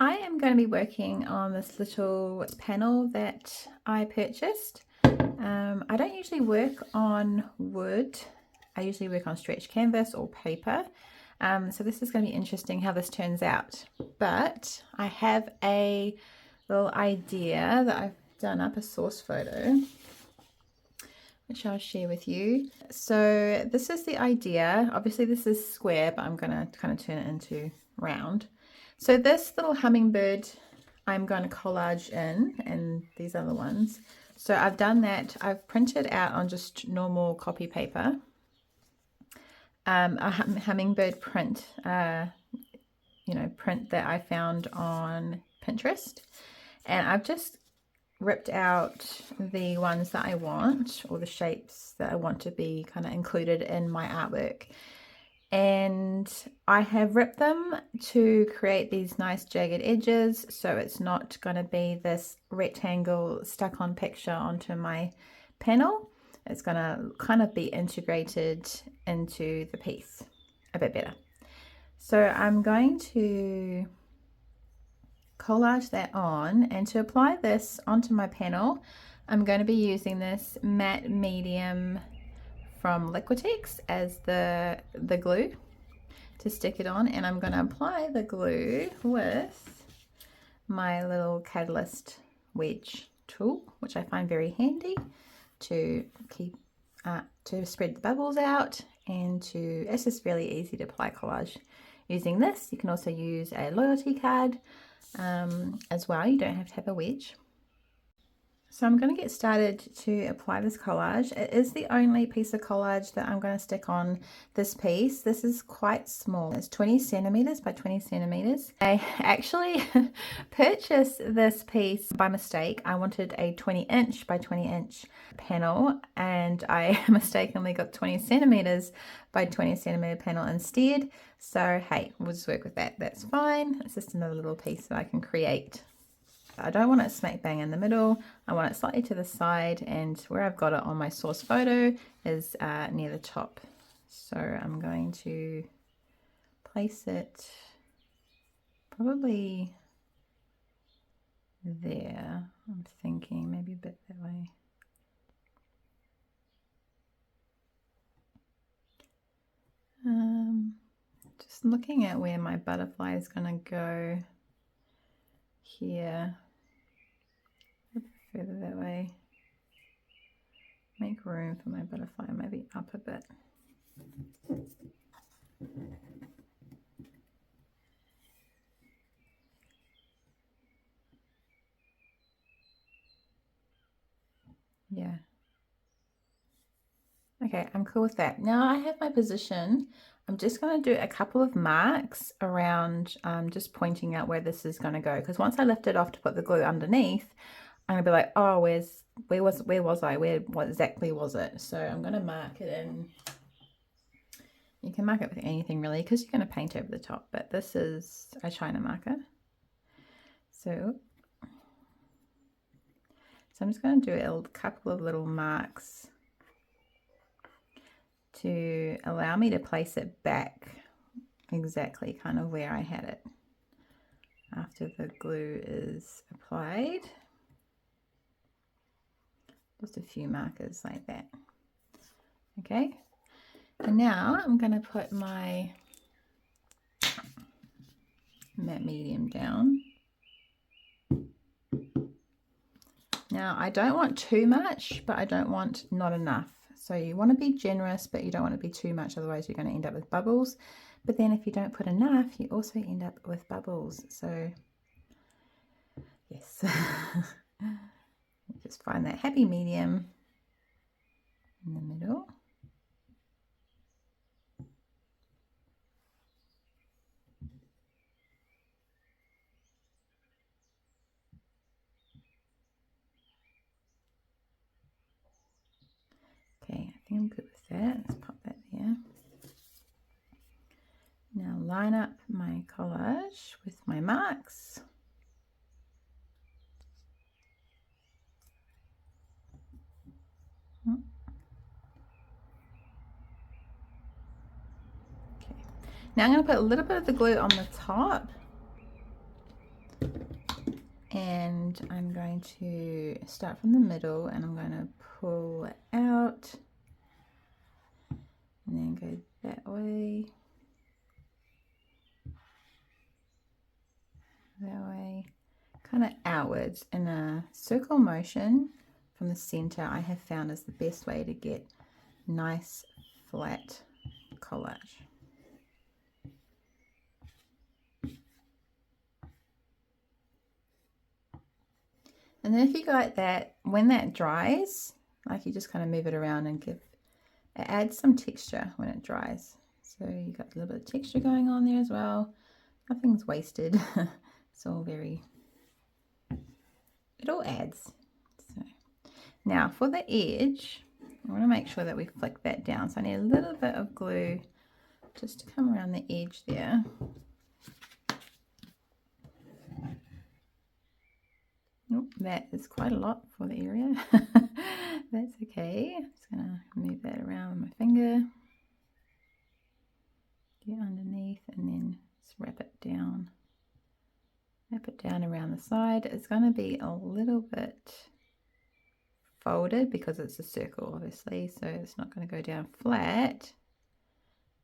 I am going to be working on this little panel that I purchased. I don't usually work on wood. I usually work on stretch canvas or paper. So this is going to be interesting how this turns out. But I have a little idea that I've done up, a source photo, which I'll share with you. So this is the idea. Obviously this is square, but I'm going to kind of turn it into round. So this little hummingbird I'm going to collage in, and these other ones. So I've done that. I've printed out on just normal copy paper a hummingbird print, print that I found on Pinterest, and I've just ripped out the ones that I want, or the shapes that I want to be kind of included in my artwork. And I have ripped them to create these nice jagged edges, so it's not going to be this rectangle stuck on picture onto my panel. It's going to kind of be integrated into the piece a bit better. So I'm going to collage that on, and to apply this onto my panel, I'm going to be using this matte medium from Liquitex as the glue to stick it on, and I'm going to apply the glue with my little catalyst wedge tool, which I find very handy to keep to spread the bubbles out, and it's just really easy to apply collage using this. You can also use a loyalty card as well. You don't have to have a wedge. So I'm going to get started to apply this collage. It is the only piece of collage that I'm going to stick on this piece. This is quite small. It's 20 centimeters by 20 centimeters. I actually purchased this piece by mistake. I wanted a 20-inch by 20-inch panel, and I mistakenly got 20 centimeters by 20 centimeter panel instead. So hey, we'll just work with that. That's fine. It's just another little piece that I can create. I don't want it smack bang in the middle. I want it slightly to the side, and where I've got it on my source photo is near the top. So I'm going to place it probably there. I'm thinking maybe a bit that way. Just looking at where my butterfly is going to go here. Further that way. Make room for my butterfly, maybe up a bit. Yeah. Okay, I'm cool with that. Now I have my position. I'm just going to do a couple of marks around, just pointing out where this is going to go. Because once I lift it off to put the glue underneath, I'm gonna be like, oh, where was I? What exactly was it? So I'm gonna mark it in. You can mark it with anything really, because you're gonna paint over the top, but this is a China marker. So I'm just gonna do a couple of little marks to allow me to place it back exactly kind of where I had it after the glue is applied. Just a few markers like that. Okay, and now I'm going to put my matte medium down. Now I don't want too much, but I don't want not enough. So you want to be generous, but you don't want to be too much, otherwise you're going to end up with bubbles. But then if you don't put enough, you also end up with bubbles. So yes. Just find that happy medium in the middle. Okay, I think I'm good with that. Let's pop that there. Now line up my collage with my marks. Now I'm going to put a little bit of the glue on the top, And I'm going to start from the middle and I'm going to pull it out and then go that way, kind of outwards in a circle motion from the center. I have found is the best way to get nice flat collage. And then if you go like that, when that dries, like you just kind of move it around and it adds some texture when it dries. So you got a little bit of texture going on there as well. Nothing's wasted. It's all it all adds. So now for the edge, I want to make sure that we flick that down. So I need a little bit of glue just to come around the edge there. Oh, that is quite a lot for the area. That's okay. I'm just going to move that around with my finger. Get underneath and then just wrap it down. Wrap it down around the side. It's going to be a little bit folded because it's a circle, obviously, so it's not going to go down flat.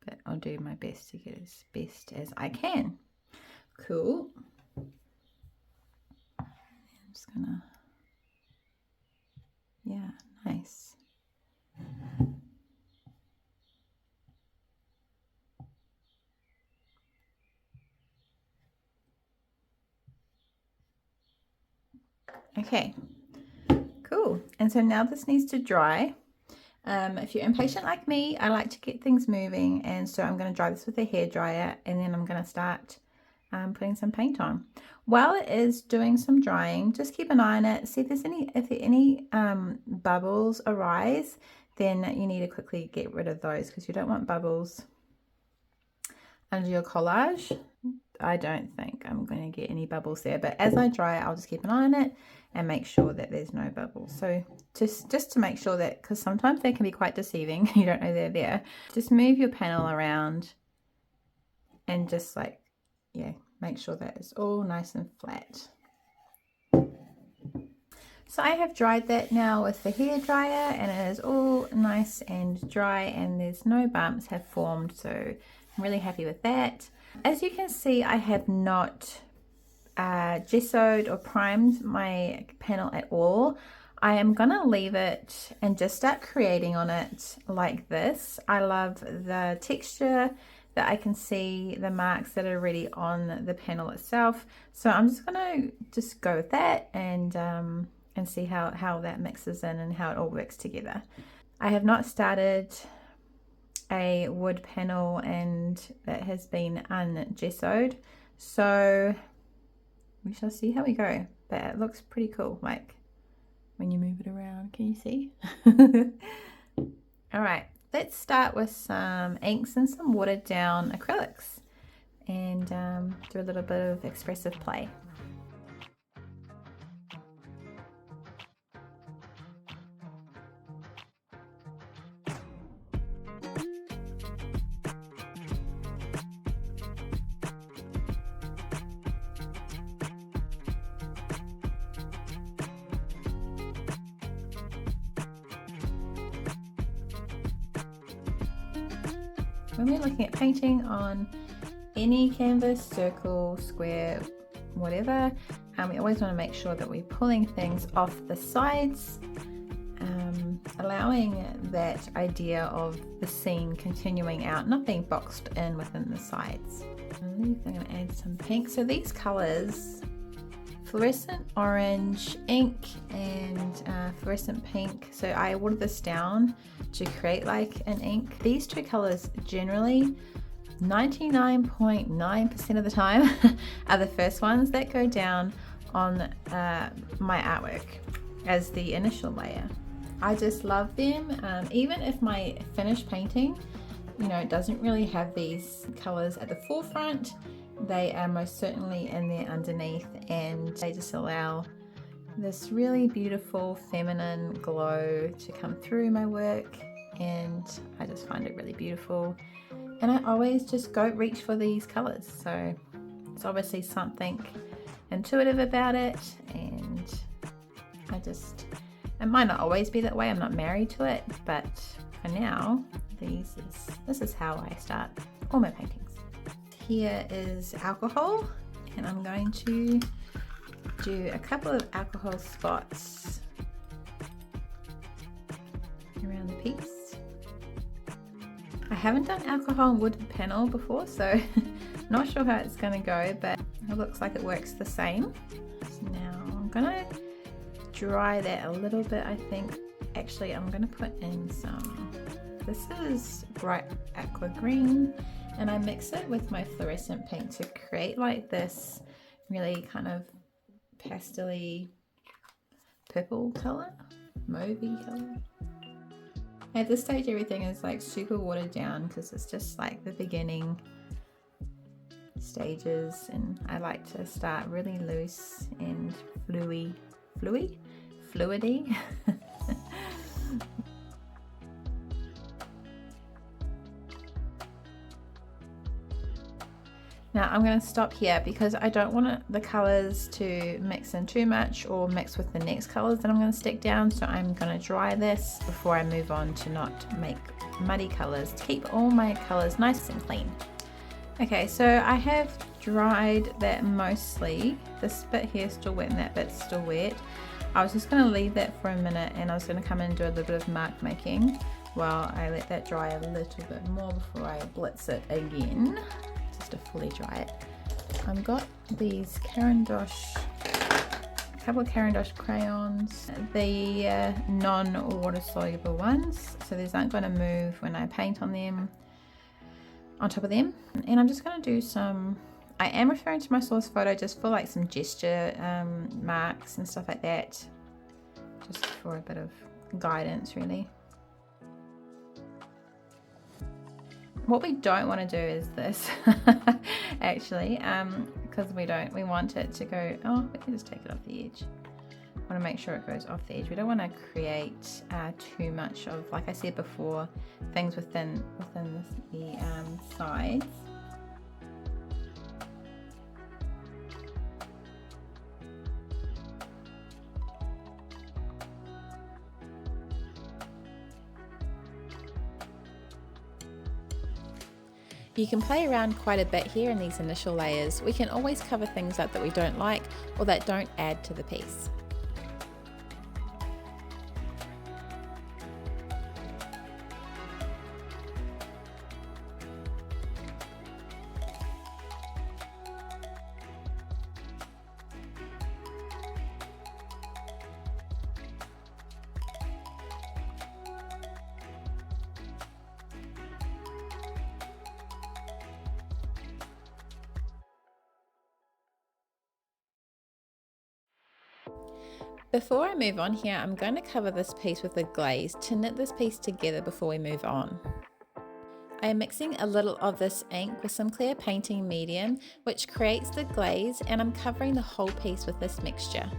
But I'll do my best to get as best as I can. Cool. I'm just gonna, yeah, nice. Okay, cool. And so now this needs to dry. If you're impatient like me, I like to get things moving, and so I'm going to dry this with a hairdryer, and then I'm going to start putting some paint on. While it is doing some drying, just keep an eye on it. See if any bubbles arise, then you need to quickly get rid of those because you don't want bubbles under your collage. I don't think I'm going to get any bubbles there, but as I dry it, I'll just keep an eye on it and make sure that there's no bubbles. So just to make sure that, because sometimes they can be quite deceiving, you don't know they're there, just move your panel around and just like, yeah, make sure that it's all nice and flat. So I have dried that now with the hairdryer, and it is all nice and dry, and there's no bumps have formed, so I'm really happy with that. As you can see, I have not gessoed or primed my panel at all. I am gonna leave it and just start creating on it like this. I love the texture that I can see, the marks that are already on the panel itself. So I'm just gonna go with that and see how that mixes in and how it all works together. I have not started a wood panel and that has been ungessoed, so we shall see how we go, but it looks pretty cool, like when you move it around. Can you see? All right, let's start with some inks and some watered down acrylics and do a little bit of expressive play. When we're looking at painting on any canvas, circle, square, whatever, we always want to make sure that we're pulling things off the sides, allowing that idea of the scene continuing out, not being boxed in within the sides. I'm going to add some pink. So these colors, fluorescent orange ink and fluorescent pink, so I watered this down to create like an ink. These two colors generally 99.9% of the time are the first ones that go down on my artwork as the initial layer. I just love them. Even if my finished painting, you know, it doesn't really have these colors at the forefront, they are most certainly in there underneath, and they just allow this really beautiful feminine glow to come through my work, and I just find it really beautiful. And I always just reach for these colors, so it's obviously something intuitive about it, and it might not always be that way. I'm not married to it, but for now, this is how I start all my paintings. Here is alcohol, and I'm going to do a couple of alcohol spots around the piece. I haven't done alcohol wood panel before, so not sure how it's going to go, but it looks like it works the same. So now I'm going to dry that a little bit, I think. Actually, I'm going to put in some, this is bright aqua green, and I mix it with my fluorescent pink to create like this really kind of pastel-y purple color, mauvey color. At this stage, everything is like super watered down because it's just like the beginning stages, and I like to start really loose and fluidy. Now I'm going to stop here because I don't want the colors to mix in too much or mix with the next colors that I'm going to stick down, so I'm going to dry this before I move on to not make muddy colors, to keep all my colors nice and clean. Okay, so I have dried that mostly. This bit here is still wet and that bit's still wet. I was just going to leave that for a minute, and I was going to come in and do a little bit of mark making while I let that dry a little bit more before I blitz it again, just to fully dry it. I've got these a couple of Caran d'Ache crayons, the non-water soluble ones, so these aren't going to move when I paint on top of them. And I'm just going to do some, I am referring to my source photo just for like some gesture marks and stuff like that, just for a bit of guidance really. What we don't want to do is this actually, because we want it to go, oh, we can just take it off the edge. I want to make sure it goes off the edge. We don't want to create too much of, like I said before, things within the sides. You can play around quite a bit here in these initial layers. We can always cover things up that we don't like or that don't add to the piece. Before I move on here, I'm going to cover this piece with a glaze to knit this piece together before we move on. I am mixing a little of this ink with some clear painting medium, which creates the glaze, and I'm covering the whole piece with this mixture.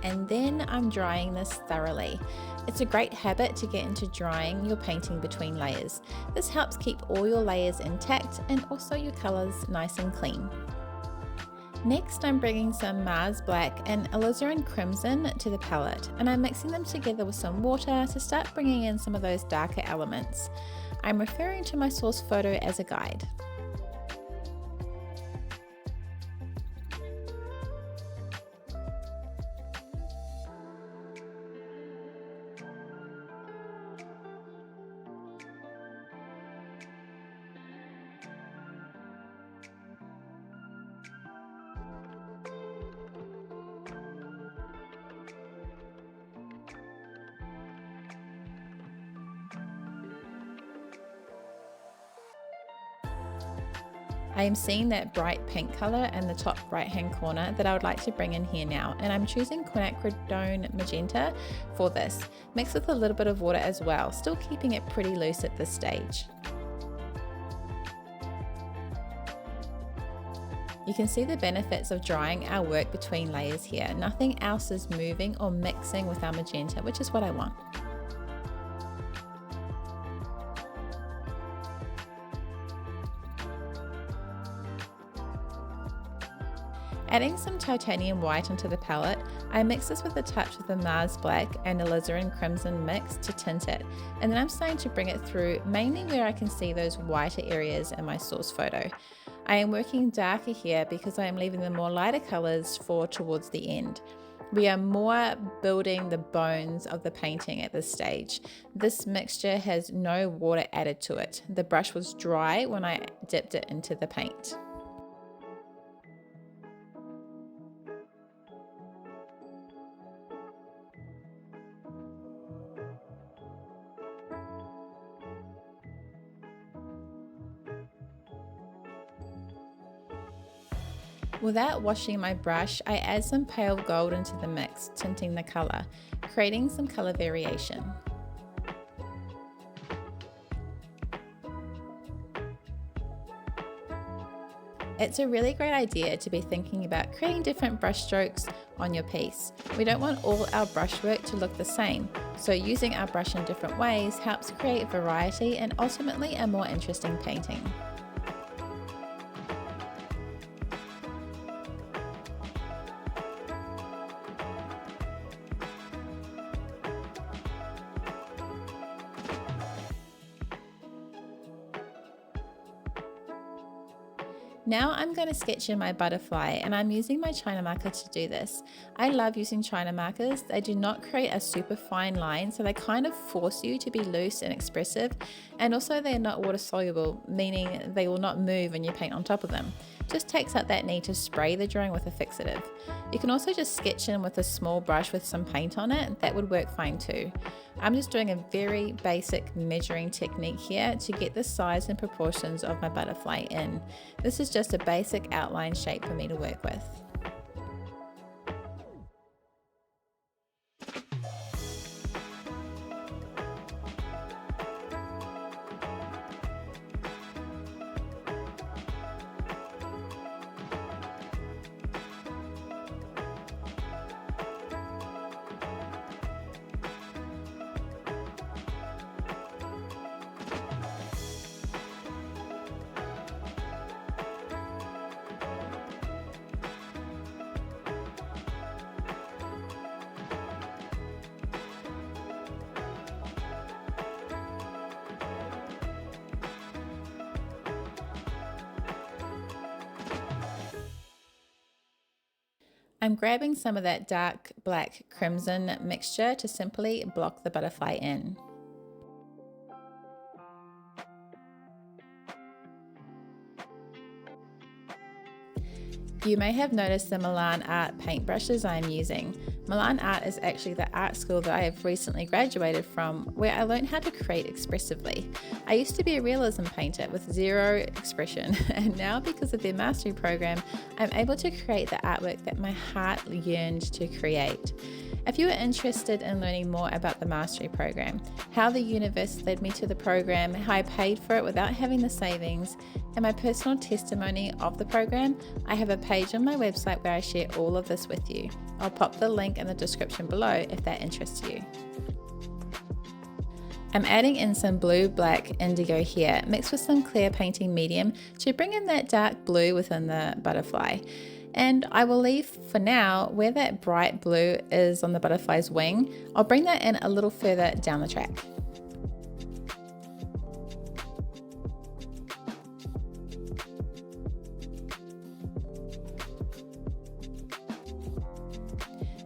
And then I'm drying this thoroughly. It's a great habit to get into drying your painting between layers. This helps keep all your layers intact and also your colours nice and clean. Next, I'm bringing some Mars Black and Alizarin Crimson to the palette, and I'm mixing them together with some water to start bringing in some of those darker elements. I'm referring to my source photo as a guide. I am seeing that bright pink color in the top right hand corner that I would like to bring in here now, and I'm choosing quinacridone magenta for this, mixed with a little bit of water as well, still keeping it pretty loose at this stage. You can see the benefits of drying our work between layers here. Nothing else is moving or mixing with our magenta, which is what I want. Adding some titanium white into the palette, I mix this with a touch of the Mars Black and alizarin crimson mix to tint it, and then I'm starting to bring it through mainly where I can see those whiter areas in my source photo. I am working darker here because I am leaving the more lighter colors for towards the end. We are more building the bones of the painting at this stage. This mixture has no water added to it. The brush was dry when I dipped it into the paint. Without washing my brush, I add some pale gold into the mix, tinting the color, creating some color variation. It's a really great idea to be thinking about creating different brush strokes on your piece. We don't want all our brushwork to look the same, so using our brush in different ways helps create variety and ultimately a more interesting painting. Now I'm going to sketch in my butterfly, and I'm using my China marker to do this. I love using China markers. They do not create a super fine line, so they kind of force you to be loose and expressive, and also they are not water soluble, meaning they will not move when you paint on top of them. Just takes out that need to spray the drawing with a fixative. You can also just sketch in with a small brush with some paint on it. That would work fine too. I'm just doing a very basic measuring technique here to get the size and proportions of my butterfly in. This is just a basic outline shape for me to work with. I'm grabbing some of that dark black crimson mixture to simply block the butterfly in. You may have noticed the Milan Art paintbrushes I'm using. Milan Art is actually the art school that I have recently graduated from, where I learned how to create expressively. I used to be a realism painter with zero expression, and now because of their mastery program, I'm able to create the artwork that my heart yearned to create. If you are interested in learning more about the mastery program, how the universe led me to the program, how I paid for it without having the savings, and my personal testimony of the program, I have a page on my website where I share all of this with you. I'll pop the link in the description below if that interests you. I'm adding in some blue, black, indigo here, mixed with some clear painting medium to bring in that dark blue within the butterfly. And I will leave for now where that bright blue is on the butterfly's wing. I'll bring that in a little further down the track.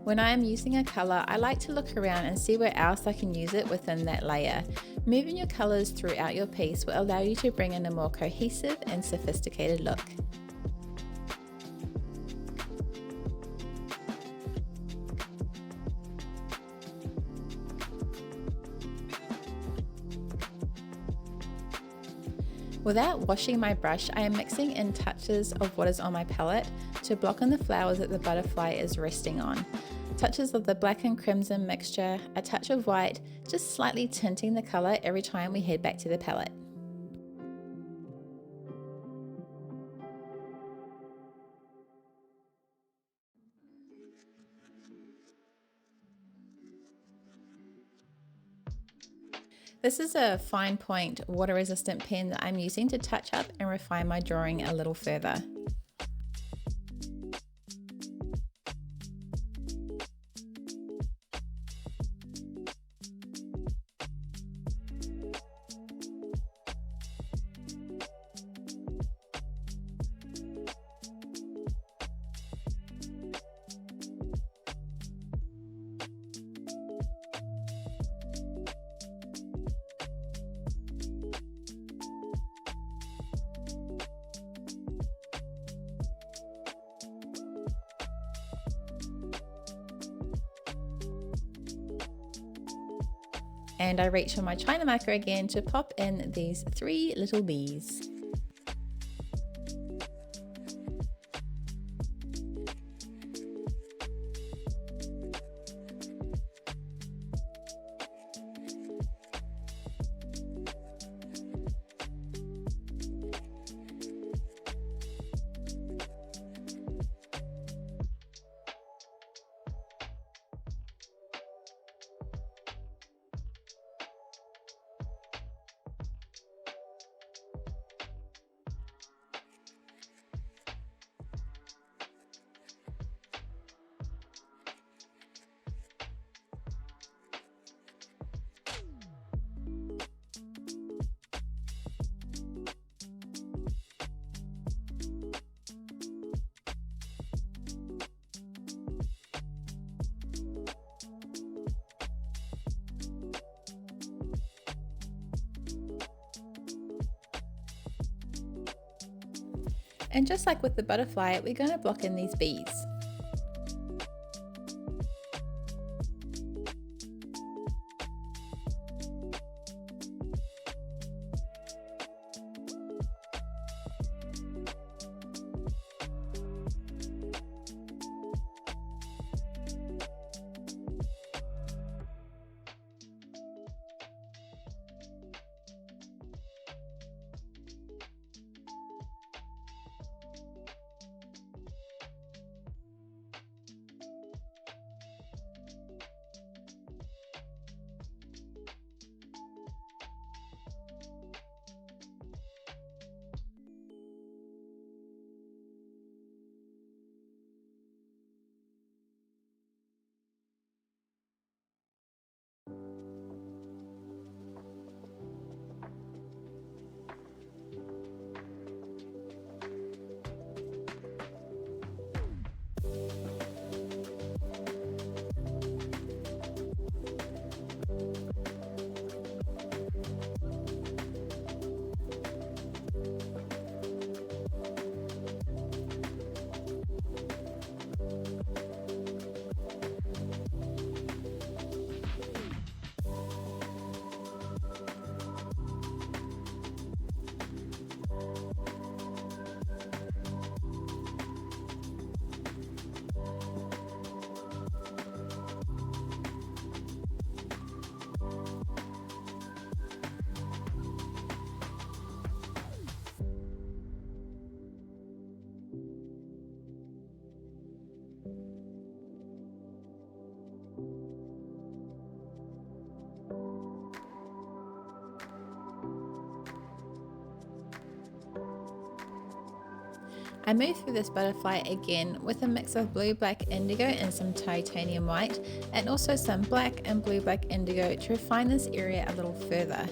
When I am using a color, I like to look around and see where else I can use it within that layer. Moving your colors throughout your piece will allow you to bring in a more cohesive and sophisticated look. Without washing my brush, I am mixing in touches of what is on my palette to block in the flowers that the butterfly is resting on. Touches of the black and crimson mixture, a touch of white, just slightly tinting the colour every time we head back to the palette. This is a fine point water resistant pen that I'm using to touch up and refine my drawing a little further. And I reach for my China marker again to pop in these 3 little bees. And just like with the butterfly, we're going to block in these bees. I move through this butterfly again with a mix of blue, black, indigo and some titanium white, and also some black and blue, black, indigo to refine this area a little further.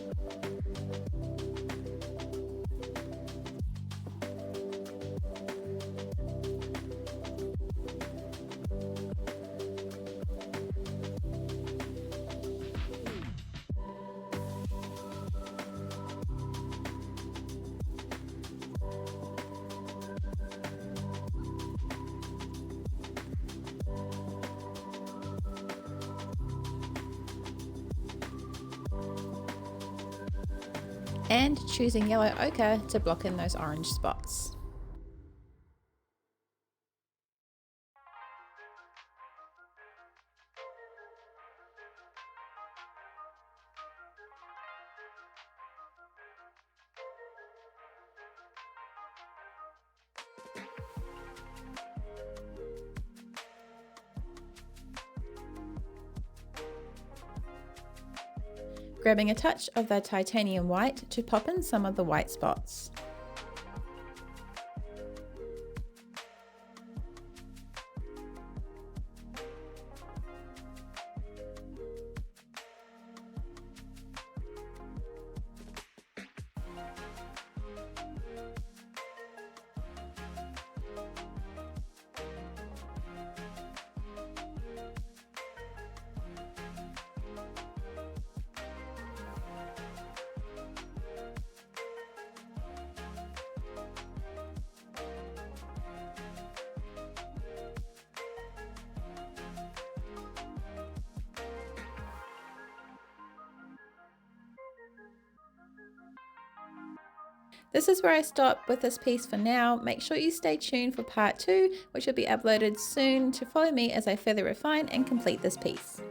and choosing yellow ochre to block in those orange spots. Grabbing a touch of the titanium white to pop in some of the white spots. This is where I stop with this piece for now. Make sure you stay tuned for part 2, which will be uploaded soon, to follow me as I further refine and complete this piece.